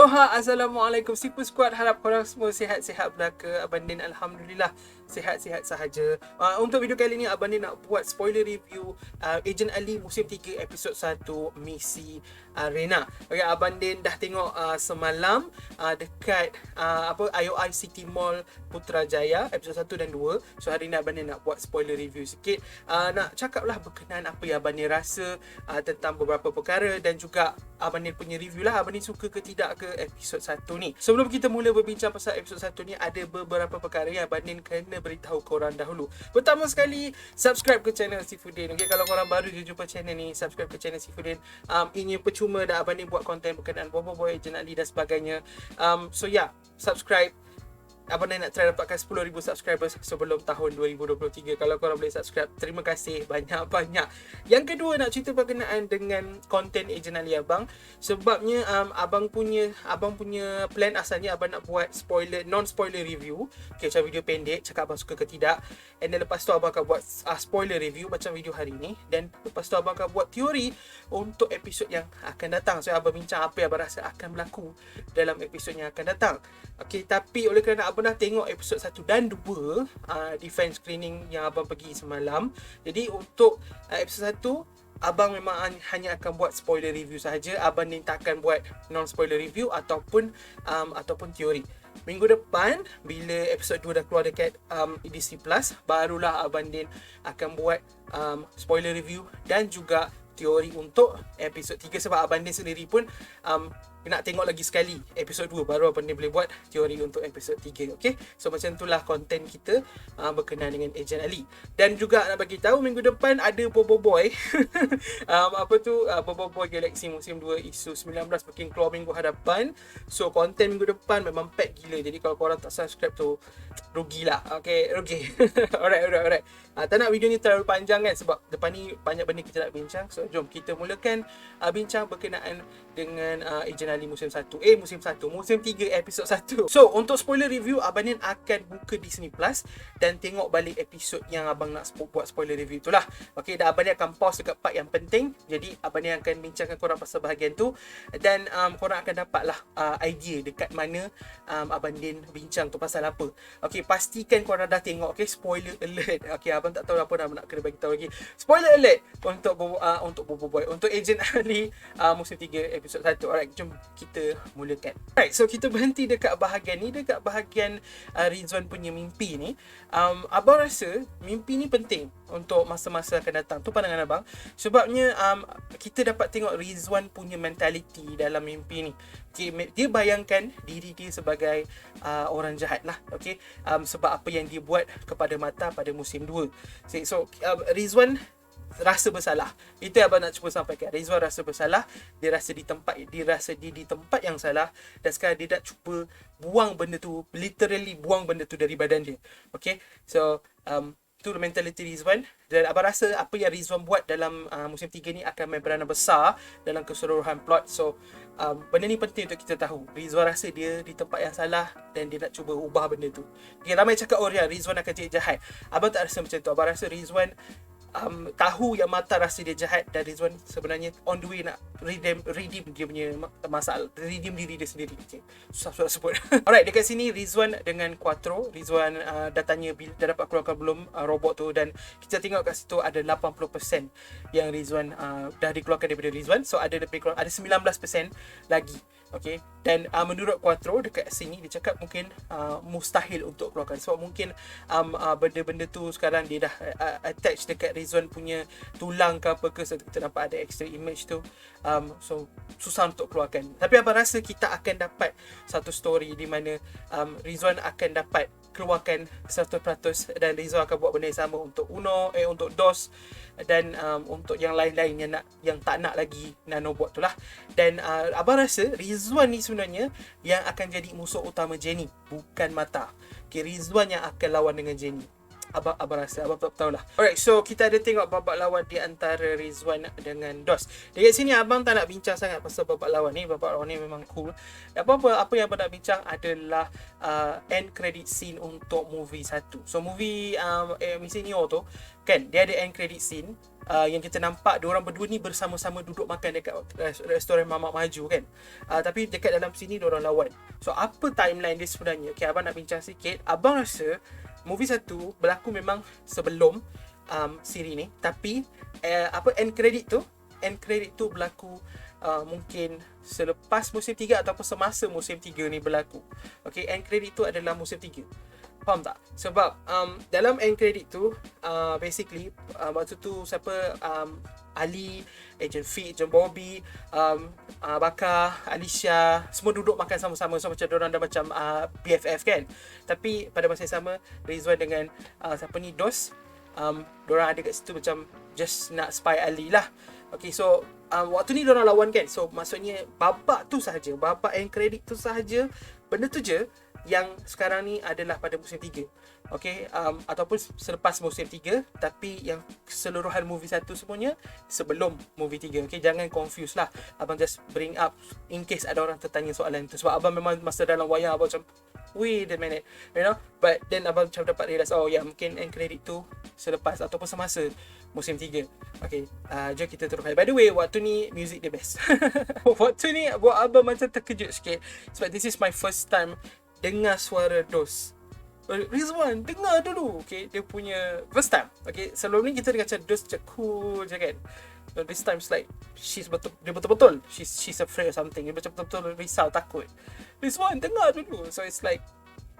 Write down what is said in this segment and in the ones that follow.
Aloha, Assalamualaikum Sipu Squad. Harap korang semua sihat-sihat belaka. Abang Din Alhamdulillah sihat-sihat sahaja. Untuk video kali ni Abang Din nak buat spoiler review Agent Ali musim 3 episod 1 Misi Arena. Okay, Abang Din dah tengok semalam dekat IOI City Mall Putrajaya episod 1 dan 2. So hari ni Abang Din nak buat spoiler review sikit. Nak cakap lah berkenaan apa yang Abang Din rasa tentang beberapa perkara, dan juga Abang Din punya review lah, Abang Din suka ke tidak ke episod 1 ni. Sebelum kita mula berbincang pasal episod 1 ni, ada beberapa perkara yang Abang Din kena beritahu korang dahulu. Pertama sekali, subscribe ke channel Sifudin. Okay, kalau korang baru je jumpa channel ni, subscribe ke channel Sifudin. Ini percuma dah Abang Din buat konten berkenaan Boboiboy, Agent Ali dan sebagainya. So yeah, subscribe. Abang Din nak try dapatkan 10,000 subscribers sebelum tahun 2023. Kalau korang boleh subscribe, terima kasih banyak-banyak. Yang kedua, nak cerita berkenaan dengan konten Agent Ali abang. Sebabnya abang punya plan asalnya abang nak buat non-spoiler review. Okay, macam video pendek, cakap abang suka ke tidak. And then lepas tu abang akan buat spoiler review macam video hari ni. Dan lepas tu abang akan buat teori untuk episod yang akan datang. So abang bincang apa yang abang rasa akan berlaku dalam episod yang akan datang. Okay, tapi oleh kerana abang dah tengok episod 1 dan 2 di fan screening yang abang pergi semalam, jadi untuk episod 1 abang memang hanya akan buat spoiler review sahaja. Abang ni tak akan buat non spoiler review ataupun teori. Minggu depan bila episod 2 dah keluar dekat Disney Plus, barulah Abang Din akan buat spoiler review dan juga teori untuk episod 3. Sebab Abang Din sendiri pun nak tengok lagi sekali episod 2 baru Abang Din boleh buat teori untuk episod 3. Okay, so macam itulah konten kita berkenaan dengan Agent Ali. Dan juga nak bagi tahu, minggu depan ada Boboiboy Boboiboy Galaxy musim 2 isu 19 makin keluar minggu hadapan. So konten minggu depan memang pack gila. Jadi kalau korang tak subscribe tu rugilah. Okay, rugi. Alright. Tak nak video ni terlalu panjang kan, sebab depan ni banyak benda kita nak bincang. So jom kita mulakan bincang berkenaan dengan Agent Ali musim 1 musim 3 episod 1. So untuk spoiler review, Abang Din akan buka Disney Plus dan tengok balik episod yang abang nak buat spoiler review tu lah. Okay, dan Abang Din akan pause dekat part yang penting. Jadi Abang Din akan bincangkan korang pasal bahagian tu. Dan korang akan dapat lah idea dekat mana Abang Din bincang tu pasal apa. Okay, pastikan korang dah tengok. Okay, spoiler alert. Okay, abang tak tahu apa nak kena bagi tahu lagi. Spoiler alert untuk Boboiboy, untuk Agent Ali musim 3 episod 1. Alright, jom kita mulakan. Alright, so kita berhenti dekat bahagian ni, dekat bahagian Rizwan punya mimpi ni. Abang rasa mimpi ni penting untuk masa-masa akan datang. Tu pandangan abang. Sebabnya kita dapat tengok Rizwan punya mentality dalam mimpi ni. Okay, dia bayangkan diri dia sebagai orang jahat lah. Okay, sebab apa yang dia buat kepada Mata pada musim 2. So Rizwan rasa bersalah. Itu yang abang nak cuba sampaikan. Rizwan rasa bersalah. Dia rasa dia di tempat yang salah. Dan sekarang dia nak cuba buang benda tu, literally buang benda tu dari badan dia. Okay, so tu mentality Rizwan. Dan abang rasa apa yang Rizwan buat dalam musim 3 ni akan main peranan besar dalam keseluruhan plot. So benda ni penting untuk kita tahu. Rizwan rasa dia di tempat yang salah dan dia nak cuba ubah benda tu. Okay, ramai cakap Rizwan akan jadi jahat. Abang tak rasa macam tu. Abang rasa Rizwan tahu yang Mata rasa dia jahat, dan Rizwan sebenarnya on the way nak redeem dia punya masalah, redeem diri dia sendiri. Susah sebut. Alright, dekat sini Rizwan dengan Quattro. Rizwan dah tanya dah dapat keluarkan belum robot tu, dan kita tengok kat situ ada 80% yang Rizwan dah dikeluarkan daripada Rizwan. So ada lebih kurang ada 19% lagi. Okay, dan menurut Quattro dekat sini dia cakap mungkin mustahil untuk keluarkan, sebab mungkin benda-benda tu sekarang dia dah attach dekat Rizwan punya tulang ke apa ke. So kita nampak ada extra image tu. So susah untuk keluarkan. Tapi abang rasa kita akan dapat satu story di mana Rizwan akan dapat keluarkan 100%, dan Rizwan akan buat benda yang sama untuk untuk DOS dan untuk yang lain-lain yang tak nak lagi nanobot tu lah. Dan abang rasa Rizwan ni sebenarnya yang akan jadi musuh utama Jenny, bukan Mata. Okay, Rizwan yang akan lawan dengan Jenny. Abang rasa, abang tak tahulah. Alright, so kita ada tengok babak lawan di antara Rizwan dengan DOS. Dekat sini abang tak nak bincang sangat pasal babak lawan ni. Babak lawan ni memang cool. Apa yang abang nak bincang adalah end credit scene untuk movie 1. So movie Misi Neo tu kan, dia ada end credit scene yang kita nampak diorang berdua ni bersama-sama duduk makan dekat restoran Mamak Maju kan. Tapi dekat dalam sini diorang lawan. So apa timeline dia sebenarnya? Okay, abang nak bincang sikit. Abang rasa movie 1 berlaku memang sebelum siri ni, tapi end credit tu berlaku mungkin selepas musim 3 ataupun semasa musim 3 ni berlaku. Okay, end credit tu adalah musim 3. Faham tak? Sebab dalam end credit tu basically waktu tu siapa, Ali, Agent Fee, Agent Bobby, Bakar, Alicia, semua duduk makan sama-sama. So macam diorang dah macam BFF kan. Tapi pada masa yang sama, Rizwan dengan siapa ni, DOS, diorang ada kat situ macam just nak spy Ali lah. Okay, so waktu ni diorang lawan kan. So maksudnya babak tu sahaja, babak end credit tu sahaja, benda tu je yang sekarang ni adalah pada musim 3. Okay, ataupun selepas musim 3, tapi yang keseluruhan movie 1 semuanya sebelum movie 3. Okay, jangan confuse lah. Abang just bring up in case ada orang tertanya soalan tu. Sebab abang memang masa dalam wayang abang macam, wait a minute, you know. But then abang macam dapat realize, oh ya, mungkin end credit tu selepas ataupun semasa musim 3. Okay, jom kita teruskan. By the way, waktu ni music dia best. Waktu ni buat abang macam terkejut sikit. Sebab this is my first time dengar suara DOS. Rizwan, dengar dulu. Okay, dia punya first time. Okay, sebelum ni kita dengar macam DOS macam cool je kan. But this time it's like dia betul-betul she's afraid or something. Dia macam betul-betul risau, takut. Rizwan, dengar dulu. So it's like,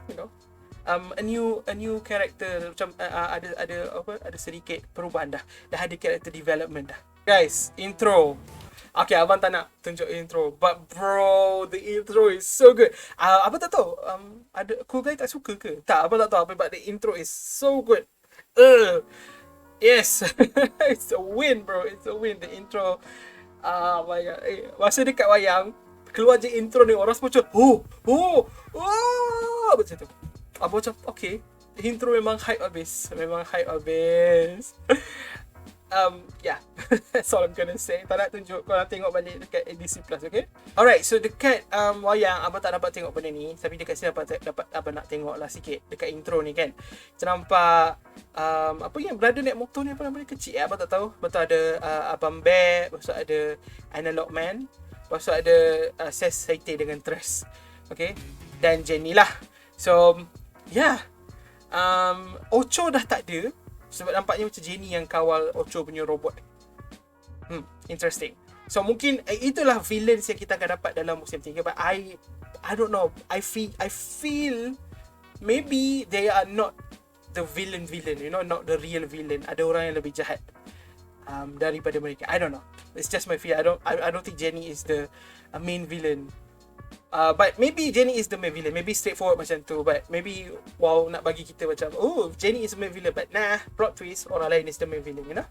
you know, a new character, macam ada sedikit perubahan dah ada character development dah. Guys, intro. Okay, abang tak nak tunjuk intro, but bro, the intro is so good. Abang tak tahu, ada Cool Guy tak suka ke? Tak, abang tak tahu apa, but the intro is so good. Yes. It's a win, bro. It's a win, the intro. My god. Masa dekat wayang, keluar je intro ni, orang semua macam, macam tu. Abang macam, okay, intro memang hype habis. Yeah. That's all I'm gonna say. Tak nak tunjuk, korang tengok balik dekat ABC Plus, okay? Alright, so dekat wayang abang tak dapat tengok benda ni, tapi dekat sini dapat abang nak tengok lah sikit dekat intro ni kan. Kita nampak apa yang berada naik motor ni, apa nama dia, kecil abang tak tahu. Betul ada Abang Bear, lepas tu ada Analog Man, lepas tu ada Ses Saite dengan Tres, okay? Dan Jenny lah. So yeah, Ocho dah tak ada. Sebab nampaknya macam Jenny yang kawal Ocho punya robot. Interesting. So mungkin itulah villains yang kita akan dapat dalam musim 3. But I don't know. I feel maybe they are not the villain, you know, not the real villain. Ada orang yang lebih jahat daripada mereka. I don't know. It's just my feel. I don't think Jenny is the main villain. But maybe Jenny is the main villain. Maybe straightforward macam tu. But maybe nak bagi kita macam, oh, Jenny is the main villain. But nah, plot twist, orang lain is the main villain, you know.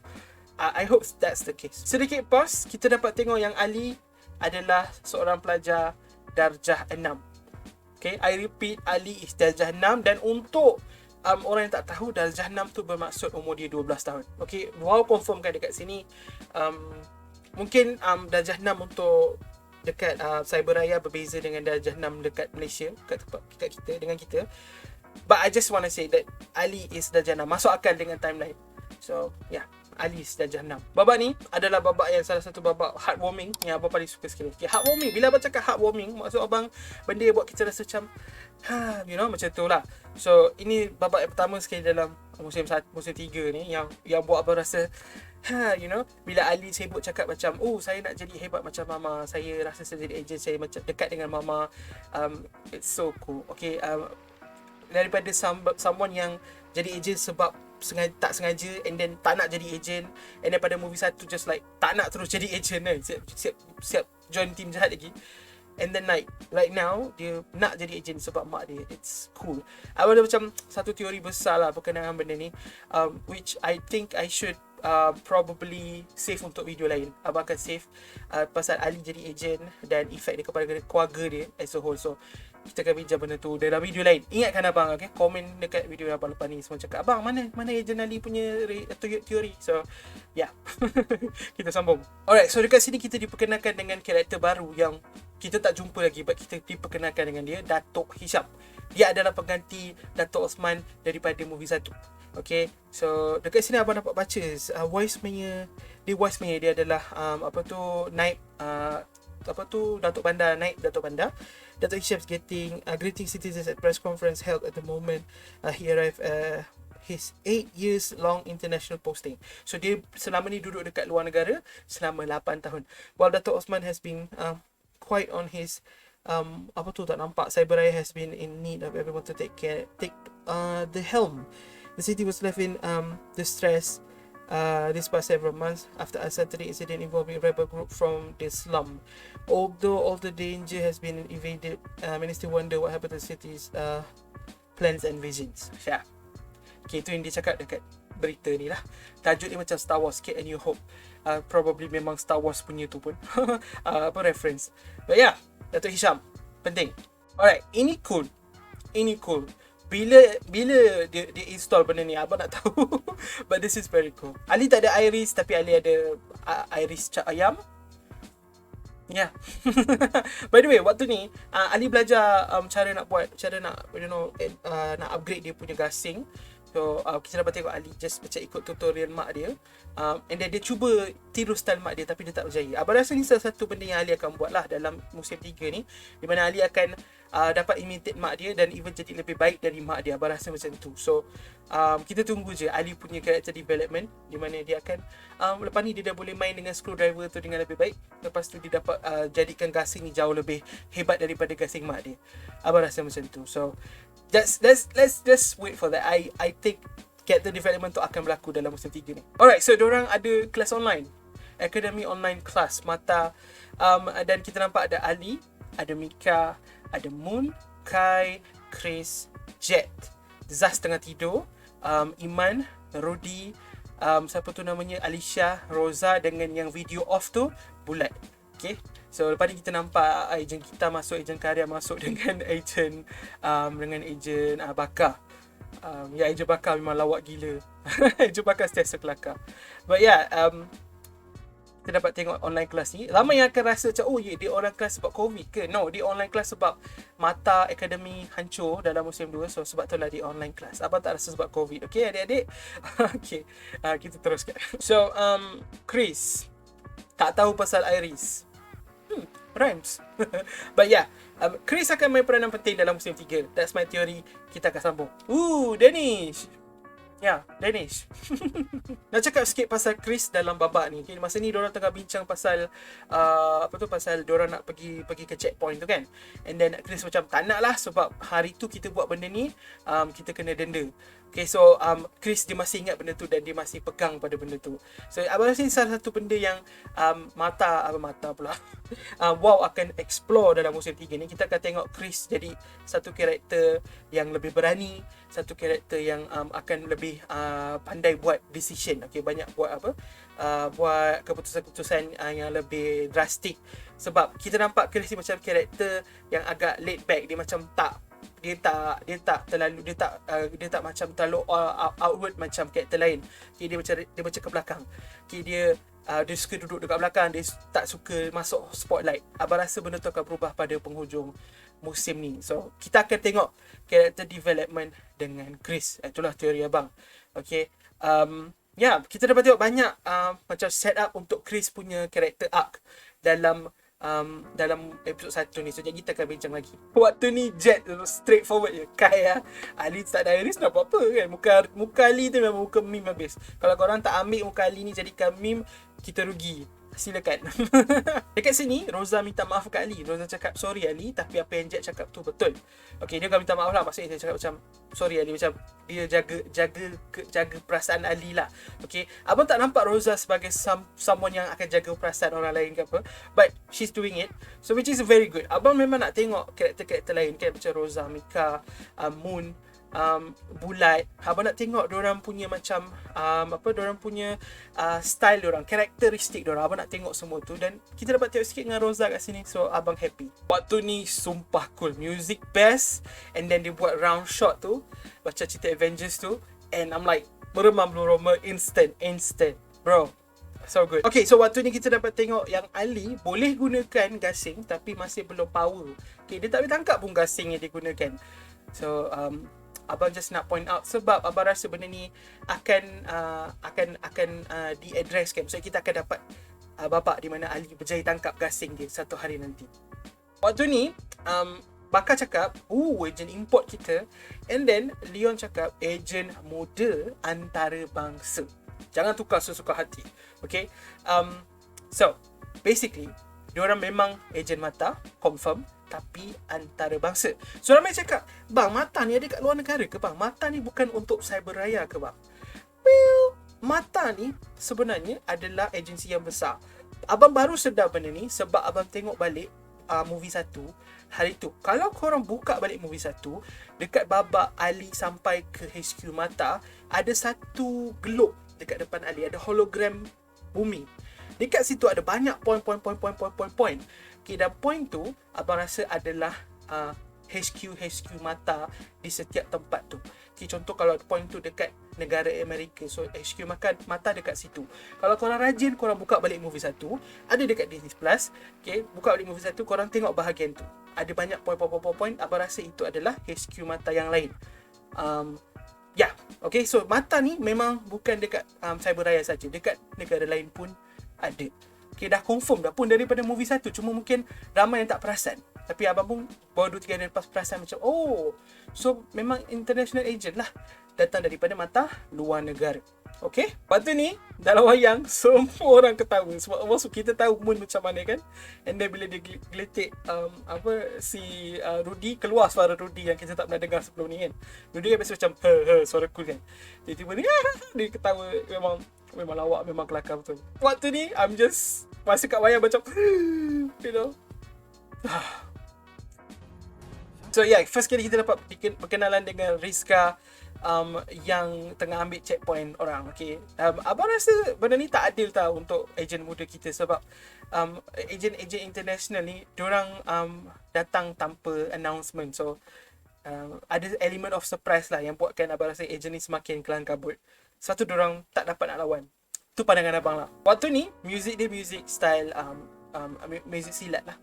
I hope that's the case. Sedikit pause, kita dapat tengok yang Ali adalah seorang pelajar darjah 6. Okay, I repeat, Ali is darjah 6. Dan untuk orang yang tak tahu, darjah 6 tu bermaksud umur dia 12 tahun. Okay, wow, confirmkan dekat sini. Mungkin darjah 6 untuk dekat Cyberraya berbeza dengan darjah 6 dekat Malaysia, dekat kita, dengan kita. But I just want to say that Ali is darjah 6. Masuk akal dengan timeline. So yeah, Ali is darjah 6. Babak ni adalah babak yang salah satu babak heartwarming yang abang paling suka sekali. Okay, heartwarming. Bila abang cakap heartwarming, maksud abang benda yang buat kita rasa macam you know, macam tu lah. So ini babak yang pertama sekali dalam musim 3 ni yang buat abang rasa you know, bila Ali sibuk cakap macam, oh, saya nak jadi hebat macam mama, saya rasa saya jadi agent, saya macam dekat dengan mama. It's so cool. Okay, daripada someone yang jadi agent sebab tak sengaja, and then tak nak jadi agent, and then pada movie 1 just like tak nak terus jadi agent kan, siap join team jahat lagi, and then like right now dia nak jadi agent sebab mak dia. It's cool. Ada macam satu teori besar lah berkenaan benda ni, which I think I should probably save untuk video lain. Abang akan save pasal Ali jadi agent dan efek dia kepada keluarga dia as a whole. So kita akan bincang benda tu dalam video lain. Ingatkan abang, okay? Komen dekat video abang lepas ni, semua cakap abang mana Ejen Ali punya teori. So ya, yeah. Kita sambung. Alright, so dekat sini kita diperkenalkan dengan karakter baru yang kita tak jumpa lagi, but kita diperkenalkan dengan dia, Datuk Hisham. Dia adalah pengganti Datuk Osman daripada movie 1. Okay, so dekat sini abang dapat baca voicemail dia adalah naib Datuk Bandar, naib Datuk Bandar. Datuk Hisham is greeting citizens at press conference held at the moment he arrived his 8 years long international posting. So dia selama ni duduk dekat luar negara selama 8 tahun. While Datuk Osman has been quite on his tak nampak, Cyberraya has been in need of everyone to take the helm. The city was left in distress this past several months after a Saturday incident involving a rebel group from the slum. Although all the danger has been evaded, many still wonder what happened to the city's plans and visions. Yeah. Okay, itu yang dia cakap dekat berita ni lah. Tajuk ni macam Star Wars, sikit, A New Hope. Probably memang Star Wars punya tu pun reference. But yeah, Datuk Hisham penting. Alright, ini cool. Bila dia install benda ni, abang nak tahu. But this is very cool. Ali tak ada iris, tapi Ali ada iris cap ayam. Yeah. By the way, waktu ni Ali belajar cara nak nak upgrade dia punya gasing. So kita dapat tengok Ali just macam ikut tutorial mak dia, and then dia cuba tiru style mak dia, tapi dia tak berjaya. Abang rasa ni salah satu benda yang Ali akan buat lah dalam musim 3 ni, di mana Ali akan dapat imitate mak dia dan even jadi lebih baik dari mak dia. Abang rasa macam tu. So kita tunggu je Ali punya character development, di mana dia akan lepas ni dia dah boleh main dengan screwdriver tu dengan lebih baik. Lepas tu dia dapat jadikan gasing ni jauh lebih hebat daripada gasing mak dia. Abang rasa macam tu. So let's just wait for that. I think character development tu akan berlaku dalam musim 3 ni. Alright, so diorang ada kelas online, Academy Online Class Mata, dan kita nampak ada Ali, ada Mika, ada Moon, Kai, Chris, Jet. Zaz tengah tidur, Iman, Rudy, siapa tu namanya, Alicia, Rosa, dengan yang video off tu Bulat. Okay, so lepas ni kita nampak ejen kita masuk, ejen Karya masuk dengan ejen Bakar. Ejen Bakar memang lawak gila. Ejen Bakar setiasa kelakar. But yeah, kita dapat tengok online kelas ni. Ramai yang akan rasa macam, dia online kelas sebab COVID ke? No, dia online kelas sebab Mata Academy hancur dalam musim 2. So sebab tu lah dia online kelas. Abang tak rasa sebab COVID. Okay adik-adik? Okay, kita teruskan. So Chris tak tahu pasal Iris. Rhymes. But yeah, Chris akan main peranan penting dalam musim 3. That's my theory. Kita akan sambung. Danish. Danish. Nak cakap sikit pasal Chris dalam babak ni. Okay, masa ni diorang tengah bincang pasal pasal diorang nak pergi ke checkpoint tu kan. And then Chris macam tak nak lah, sebab hari tu kita buat benda ni, kita kena denda. Okay, so Chris dia masih ingat benda tu dan dia masih pegang pada benda tu. So abang rasa ni salah satu benda yang Mata pula Wow akan explore dalam musim 3 ni. Kita akan tengok Chris jadi satu karakter yang lebih berani, satu karakter yang akan lebih pandai buat decision. Okay, banyak buat buat keputusan-keputusan yang lebih drastik. Sebab kita nampak Chris ni macam karakter yang agak laid back. Dia macam dia tak macam terlalu outward macam karakter lain. Okay, dia macam ke belakang. Okay, dia suka duduk dekat belakang, dia tak suka masuk spotlight. Abang rasa benda tu akan berubah pada penghujung musim ni. So kita akan tengok character development dengan Chris. Itulah teori abang. Okay, kita dapat tengok banyak macam set up untuk Chris punya character arc dalam episod 1 ni. So jadi kita akan bincang lagi. Waktu ni Jet straight forward je. Kai Ali tak ada iris nak buat apa kan. Muka Ali tu memang muka meme habis. Kalau korang tak ambil muka Ali ni jadikan meme, kita rugi. Silakan. Dekat sini Rosa minta maaf kat Ali. Rosa cakap, sorry Ali, tapi apa yang Jet cakap tu betul. Okay, dia akan minta maaf lah. Maksudnya dia cakap macam, sorry Ali, macam dia jaga perasaan Ali lah. Okay, abang tak nampak Rosa sebagai someone yang akan jaga perasaan orang lain ke apa, but she's doing it, so which is very good. Abang memang nak tengok karakter-karakter lain kan, macam Rosa, Mika, Moon, bulat. Abang nak tengok diorang punya macam diorang punya style diorang, karakteristik diorang. Abang nak tengok semua tu, dan kita dapat tengok sikit dengan Rosa kat sini. So abang happy. Waktu ni sumpah cool, music best, and then dia buat round shot tu macam cerita Avengers tu, and I'm like meremam Roma instant bro. So good. Okay, so waktu ni kita dapat tengok yang Ali boleh gunakan gasing tapi masih belum power. Okay, dia tak boleh tangkap pun gasing yang dia gunakan. So abang just nak point out, sebab abang rasa benda ni akan di-addresskan. So kita akan dapat babak di mana Ali berjaya tangkap gasing dia satu hari nanti. Waktu ni Bakar cakap, ejen import kita. And then Leon cakap, ejen muda antarabangsa. Jangan tukar sesuka hati. Okay. So basically diorang memang ejen mata, confirm, tapi antarabangsa. So ramai cakap, bang, mata ni ada kat luar negara ke bang? Mata ni bukan untuk cyberraya ke bang? Well, mata ni sebenarnya adalah agensi yang besar. Abang baru sedar benda ni sebab abang tengok balik movie 1 hari tu. Kalau korang buka balik movie 1, dekat babak Ali sampai ke HQ Mata, ada satu globe dekat depan Ali, ada hologram bumi. Dekat situ ada banyak point. Okay, dan point tu abang rasa adalah HQ Mata di setiap tempat tu. Okay, contoh kalau point tu dekat negara Amerika, so HQ Mata dekat situ. Kalau korang rajin, korang buka balik movie 1, ada dekat Disney Plus. Okay, buka balik movie 1, korang tengok bahagian tu. Ada banyak point. Abang rasa itu adalah HQ Mata yang lain. Okay, so mata ni memang bukan dekat Cyberraya saja, dekat negara lain pun ada. Okay, dah confirm dah pun daripada movie 1, cuma mungkin ramai yang tak perasan. Tapi abang pun baru 2-3 hari lepas perasan macam, so memang international agent lah, datang daripada mata luar negara. Okay, lepas tu ni dalam wayang semua orang ketawa sebab maksud kita tahu Moon macam mana kan. And then bila dia geletik si Rudy, keluar suara Rudy yang kita tak pernah dengar sebelum ni kan. Rudy kan biasa macam suara cool kan. Tiba-tiba ni dia ketawa, memang lawak, memang kelakar betul. Waktu ni I'm just masa kat wayang macam you know. So yeah, first kali kita dapat perkenalan dengan Rizka yang tengah ambil checkpoint orang. Okay, abang rasa benda ni tak adil tau untuk ejen muda kita, sebab ejen international ni diorang datang tanpa announcement. So ada element of surprise lah yang buatkan abang rasa ejen ni semakin kelang kabut. Sebab tu diorang tak dapat nak lawan. Tu pandangan abang lah. Waktu ni music dia music style music silat lah.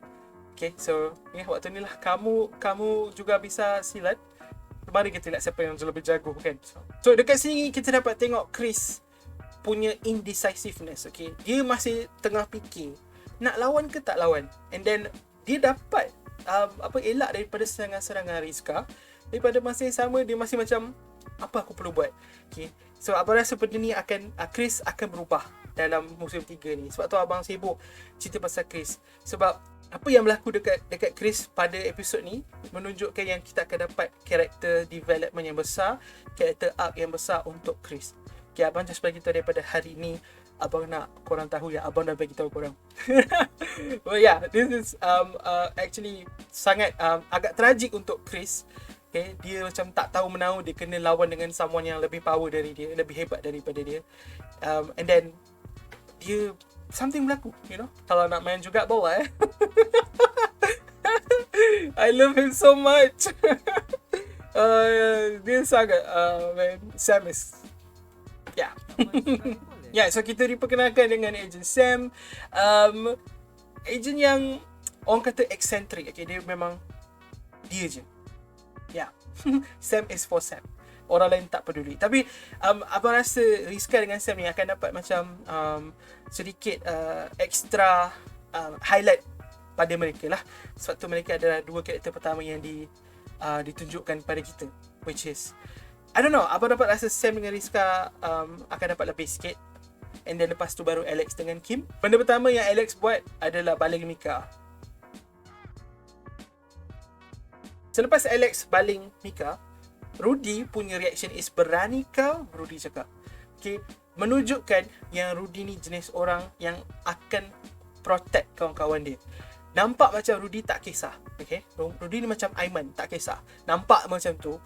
Okay, so waktu ni lah kamu juga bisa silat. Mari kita lihat siapa yang lebih jago kan. So dekat sini kita dapat tengok Chris punya indecisiveness. Okay, dia masih tengah fikir nak lawan ke tak lawan. And then dia dapat elak daripada serangan-serangan Rizka. Daripada masa yang sama dia masih macam, apa aku perlu buat. Okay, so abang rasa benda ni Chris akan berubah dalam musim 3 ni. Sebab tu abang sibuk cerita pasal Chris. Sebab apa yang berlaku dekat Chris pada episod ni menunjukkan yang kita akan dapat character development yang besar, character arc yang besar untuk Chris. Okay, abang just bagi tahu daripada hari ni. Abang nak korang tahu yang abang dah bagi tahu korang. Well yeah, this is actually sangat agak tragik untuk Chris. Okay, dia macam tak tahu menahu, dia kena lawan dengan someone yang lebih power dari dia, lebih hebat daripada dia. And then dia something berlaku, you know. Kalau nak main juga bawa I love him so much. Dia sangat Sam is yeah, so kita diperkenalkan dengan Agent Sam. Agent yang orang kata eccentric. Okay, dia memang dia je. Yeah. Sam is for Sam. Orang lain tak peduli. Tapi abang rasa Rizka dengan Sam ni akan dapat macam sedikit extra highlight pada mereka lah. Sebab tu mereka adalah dua karakter pertama yang ditunjukkan pada kita, which is, I don't know, abang dapat rasa Sam dengan Rizka akan dapat lebih sikit. And then lepas tu baru Alex dengan Kim. Benda pertama yang Alex buat adalah baling Mika. Selepas Alex baling Mika, Rudy punya reaction is, berani kau? Rudy cakap. Okay, menunjukkan yang Rudy ni jenis orang yang akan protect kawan-kawan dia. Nampak macam Rudy tak kisah. Okay, Rudy ni macam Aiman, tak kisah. Nampak macam tu.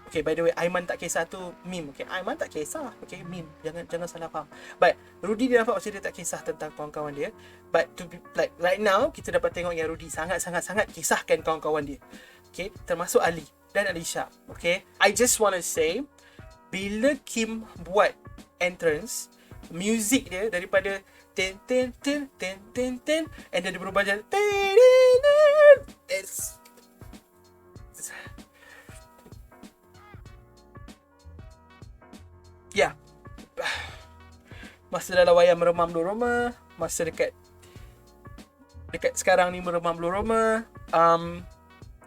Okay, by the way, Aiman tak kisah tu meme. Okay, Aiman tak kisah. Okay, meme. Jangan salah faham. But Rudy dia nampak macam dia tak kisah tentang kawan-kawan dia. But to be like right now, kita dapat tengok yang Rudy sangat-sangat kisahkan kawan-kawan dia. Okay, termasuk Ali dan Alisha. Okay, I just want to say, bila Kim buat entrance, music dia daripada ten ten ten ten ten ten, and then dia berubah jadi it's yeah. Masa dalam wayang meremam Blue Roma, masa dekat sekarang ni meremam Blue Roma,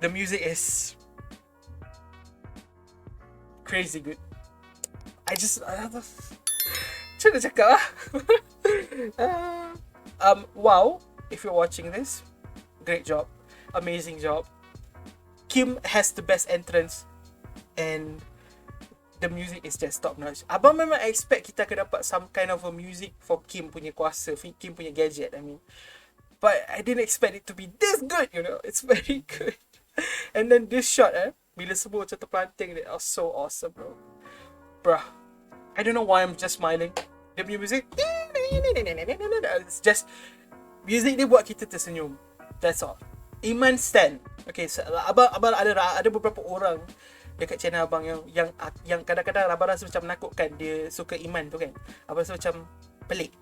the music is crazy good. I just macam nak cakap lah. Wow, if you're watching this, great job, amazing job. Kim has the best entrance and the music is just top notch. Abang memang expect kita akan dapat some kind of a music for Kim punya kuasa, Kim punya gadget, I mean. But I didn't expect it to be this good, you know. It's very good. And then this shot, bila semua macam terpelanting, it was so awesome, bro. Bruh, I don't know why I'm just smiling. Dia punya music, it's just music dia buat kita tersenyum. That's all. Iman Stan. Okay, so abang ada beberapa orang dekat channel abang yang kadang-kadang abang rasa macam menakutkan dia suka Iman tu kan. Abang rasa macam pelik.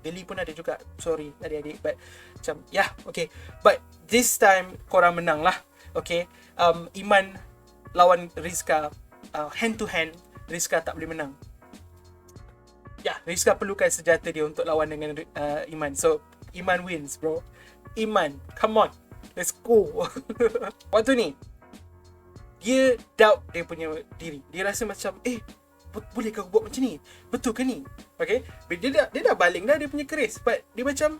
Geli pun ada juga. Sorry adik-adik, but macam yeah, okay. But this time korang menang lah. Okay, Iman lawan Rizka, hand to hand, Rizka tak boleh menang. Ya, Rizka perlukan senjata dia untuk lawan dengan Iman. So Iman wins, bro. Iman, come on, let's go. Waktu ni dia doubt dia punya diri. Dia rasa macam, boleh ke aku buat macam ni? Betul ke ni? Okay, dia dah baling dah dia punya keris. But dia macam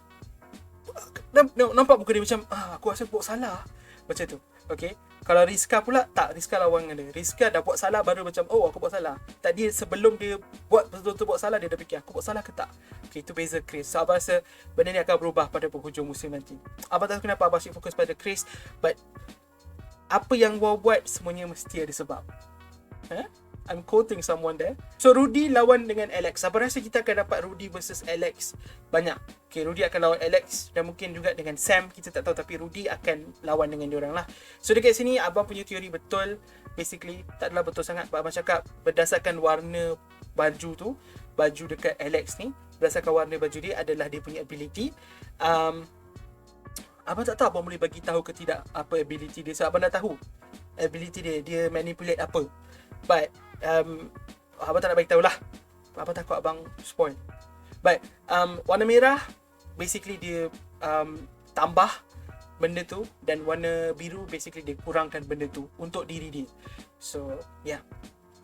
nampak muka dia macam, aku rasa buat salah. Macam tu. Okay, kalau Rizka pula tak, Rizka lawan dengan dia. Rizka dah buat salah baru macam, aku buat salah. Tak, dia sebelum dia buat betul-betul buat salah, dia dah fikir aku buat salah ke tak. Okay, itu beza Chris. So abang rasa benda ni akan berubah pada penghujung musim nanti. Abang tak tahu kenapa abang asyik fokus pada Chris, but apa yang Wow buat semuanya mesti ada sebab. I'm quoting someone there. So Rudy lawan dengan Alex. Abang rasa kita akan dapat Rudy versus Alex banyak. Okay, Rudy akan lawan Alex dan mungkin juga dengan Sam, kita tak tahu, tapi Rudy akan lawan dengan diorang lah. So dekat sini abang punya teori betul. Basically tak adalah betul sangat. Abang cakap berdasarkan warna baju tu, baju dekat Alex ni, berdasarkan warna baju dia adalah dia punya ability. Abang tak tahu abang boleh bagi tahu ke tidak apa ability dia. So abang dah tahu ability dia manipulate apa. But abang tak nak bagi tahu lah. Abang takut abang spoil. But warna merah basically dia tambah benda tu, dan warna biru basically dia kurangkan benda tu untuk diri dia. So yeah,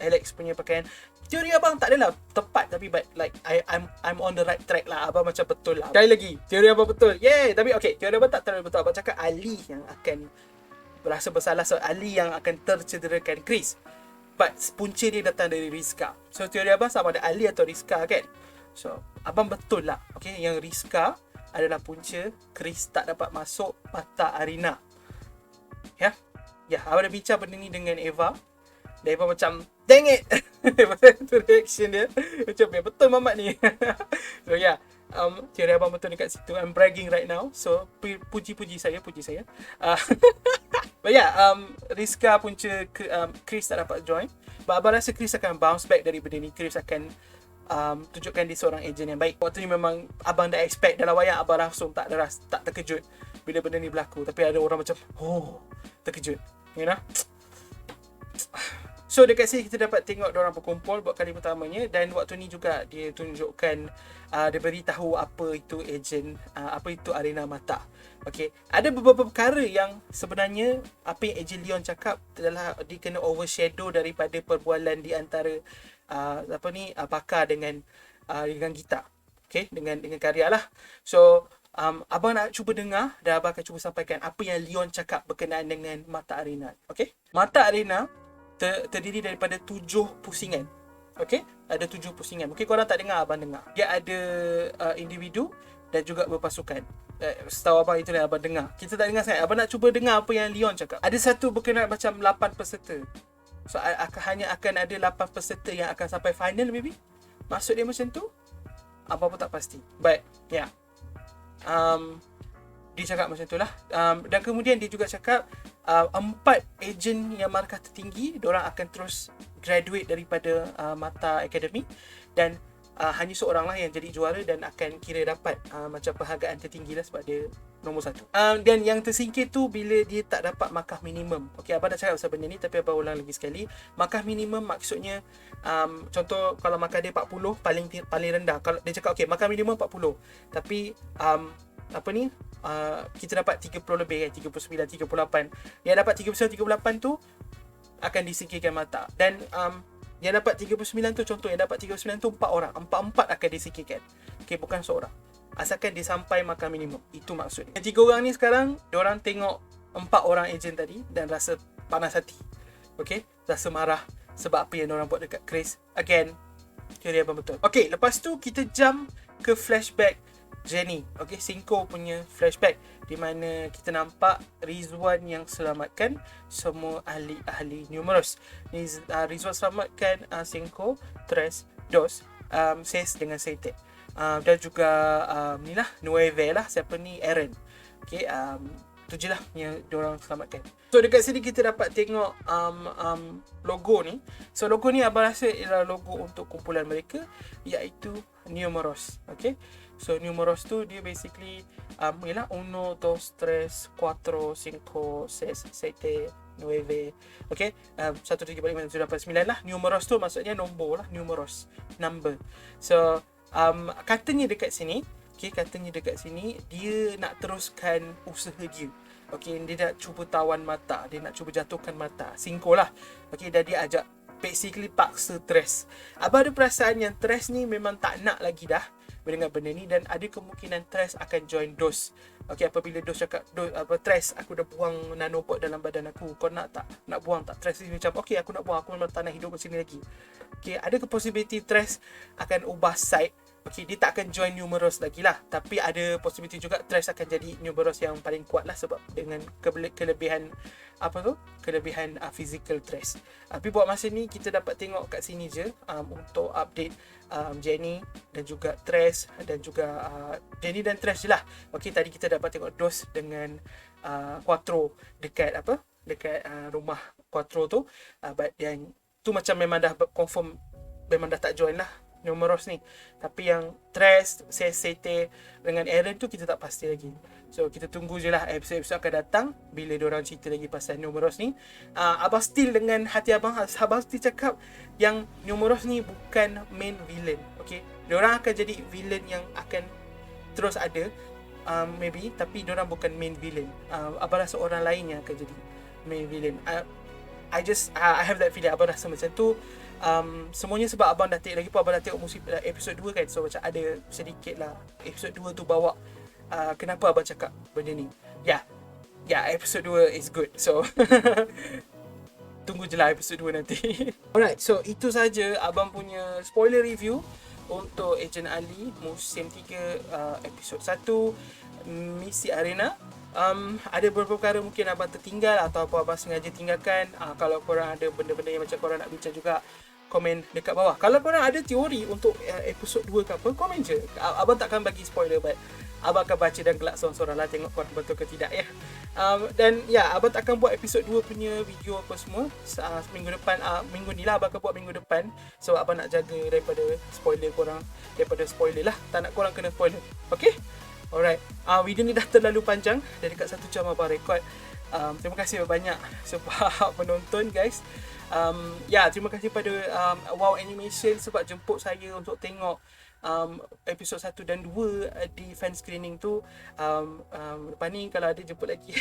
Alex punya pakaian, teori abang tak adalah tepat, tapi but like I'm on the right track lah. Abang macam betul lah. Sekali lagi, teori abang betul. Yeah, tapi okay, teori abang tak terlalu betul. Abang cakap Ali yang akan berasa bersalah, so Ali yang akan tercederakan Chris. But punca dia datang dari Rizka. So teori abang sama ada Ali atau Rizka kan. So abang betul lah. Okay, yang Rizka adalah punca Chris tak dapat masuk mata arena. Ya, abang dah bincang benda ni dengan Eva. Dan Eva macam, dang it. Itu reaction dia. Macam, betul mamat ni. So yeah, teori abang betul dekat situ. I'm bragging right now. So puji saya. But yeah, Rizka punca Chris tak dapat join. But abang rasa Chris akan bounce back dari benda ni. Chris akan tunjukkan dia seorang ejen yang baik. Waktu ni memang abang dah expect dalam wayang, abang langsung tak terkejut bila benda ni berlaku. Tapi ada orang macam, terkejut, you know. So dekat sini kita dapat tengok diorang berkumpul buat kali pertamanya, dan waktu ni juga dia tunjukkan, dia beritahu apa itu ejen, apa itu arena mata. Okay, ada beberapa perkara yang sebenarnya apa yang ejen Leon cakap adalah dia kena overshadow daripada perbualan di antara pakar dengan Gita. Okay, dengan karya lah. So abang nak cuba dengar dan abang akan cuba sampaikan apa yang Leon cakap berkenaan dengan mata arena. Okay, mata arena terdiri daripada 7 pusingan. Okay, ada 7 pusingan. Mungkin korang tak dengar, abang dengar. Dia ada individu dan juga berpasukan. Setahu abang itulah yang abang dengar. Kita tak dengar sangat. Abang nak cuba dengar apa yang Leon cakap. Ada satu berkenaan macam 8 peserta. So hanya akan ada 8 peserta yang akan sampai final maybe. Maksud dia macam tu. Apa pun tak pasti. But yeah. Dia cakap macam tu lah. Dan kemudian dia juga cakap 4 ejen yang markah tertinggi, diorang akan terus graduate daripada mata akademi, dan hanya seorang lah yang jadi juara dan akan kira dapat macam penghargaan tertinggi lah sebab dia nombor 1. Dan yang tersingkir tu bila dia tak dapat markah minimum. Okay, abang dah cakap pasal benda ni tapi abang ulang lagi sekali. Markah minimum maksudnya contoh kalau markah dia 40 paling rendah. Kalau dia cakap okay, markah minimum 40 tapi kita dapat 30 lebih kan, 39, 38. Yang dapat 39, 38 tu akan disingkirkan mata. Dan yang dapat 39 tu, contoh yang dapat 39 tu 4 orang. 4 akan disingkirkan. Okay, bukan seorang. Asalkan dia sampai markah minimum. Itu maksudnya. Yang 3 orang ni sekarang, diorang tengok 4 orang ejen tadi dan rasa panas hati. Okay, rasa marah sebab apa yang diorang buat dekat Chris. Again, teori abang betul. Okay, lepas tu kita jump ke flashback Jenny. Okay, Cinco punya flashback di mana kita nampak Rizwan yang selamatkan semua ahli-ahli numerous. Rizwan selamatkan Cinco, Tres, Dos, Ses dengan Sete. Dan juga ni lah, Nueve lah, siapa ni, Aaron. Okay, tu je lah yang diorang selamatkan. So dekat sini kita dapat tengok logo ni. So logo ni abang rasa ialah logo untuk kumpulan mereka, iaitu Numerous. Okay, so Numerous tu dia basically ialah 1, 2, 3, 4, 5, 6, 7, 9. Okay, 1, 2, 3, 4, 5, 6, 7, 8, 9 lah. Numerous tu maksudnya nombor lah, numerous, number. So katanya dekat sini, okay, katanya dekat sini dia nak teruskan usaha dia. Okay, dia nak cuba tawan mata, dia nak cuba jatuhkan mata Cinco lah. Okay, dan dia ajak, basically paksa Tres. Abang ada perasaan yang Tres ni memang tak nak lagi dah mendengar benda ni, dan ada kemungkinan Tres akan join Dos. Okay, apabila Dos cakap, Tres, aku dah buang nanobot dalam badan aku, kau nak tak? Nak buang tak? Tres ni macam, okay, aku nak buang, aku memang tak nak hidup kat sini lagi. Okay, ada ke possibility Tres akan ubah side. Okay, dia tak akan join Numerous lagi lah. Tapi ada possibility juga Tres akan jadi Numerous yang paling kuat lah, sebab dengan kelebihan kelebihan physical Tres. Tapi buat masa ni kita dapat tengok kat sini je untuk update Jenny dan juga Tres, dan juga Jenny dan Tres je lah. Okay, tadi kita dapat tengok Dos dengan Quattro dekat rumah Quattro tu, but yang tu macam memang dah confirm, memang dah tak join lah Numerous ni. Tapi yang Tres, Sete dengan Aaron tu kita tak pasti lagi. So kita tunggu je lah episod-episod akan datang bila diorang cerita lagi pasal Numerous ni. Abang still dengan hati abang still cakap yang Numerous ni bukan main villain. Okay, diorang akan jadi villain yang akan terus ada, maybe, tapi diorang bukan main villain. Abang rasa orang lain yang akan jadi main villain. I have that feeling. Abang rasa macam tu. Semuanya sebab abang dah tengok, lagi pun abang dah tengok episod 2 kan. So macam ada sedikit lah episod 2 tu bawa kenapa abang cakap benda ni. Episod 2 is good. So tunggu je lah episod 2 nanti. Alright, so itu saja abang punya spoiler review untuk Ejen Ali musim 3 episod 1 Misi Arena. Ada beberapa perkara mungkin abang tertinggal atau apa abang sengaja tinggalkan. Kalau korang ada benda-benda yang macam korang nak bincang juga, komen dekat bawah. Kalau korang ada teori untuk episod 2 ke apa, komen je. Abang takkan bagi spoiler, but abang akan baca dan gelak seorang-seorang lah, tengok korang betul ke tidak ya. Dan abang takkan buat episod 2 punya video apa semua minggu depan. Minggu ni lah abang akan buat minggu depan, sebab abang nak jaga daripada spoiler korang, daripada spoiler lah, tak nak korang kena spoiler. Okay, alright. Video ni dah terlalu panjang, dah dekat 1 jam abang rekod. Terima kasih banyak sebab menonton guys. Terima kasih pada Wow Animation sebab jemput saya untuk tengok episod 1 dan 2 di fan screening tu. Lepas ni kalau ada jemput lagi.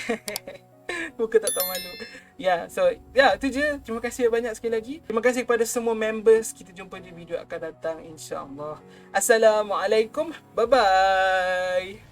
Muka tak tahu malu. Itu je. Terima kasih banyak sekali lagi. Terima kasih kepada semua members. Kita jumpa di video akan datang, insya-Allah. Assalamualaikum. Bye bye.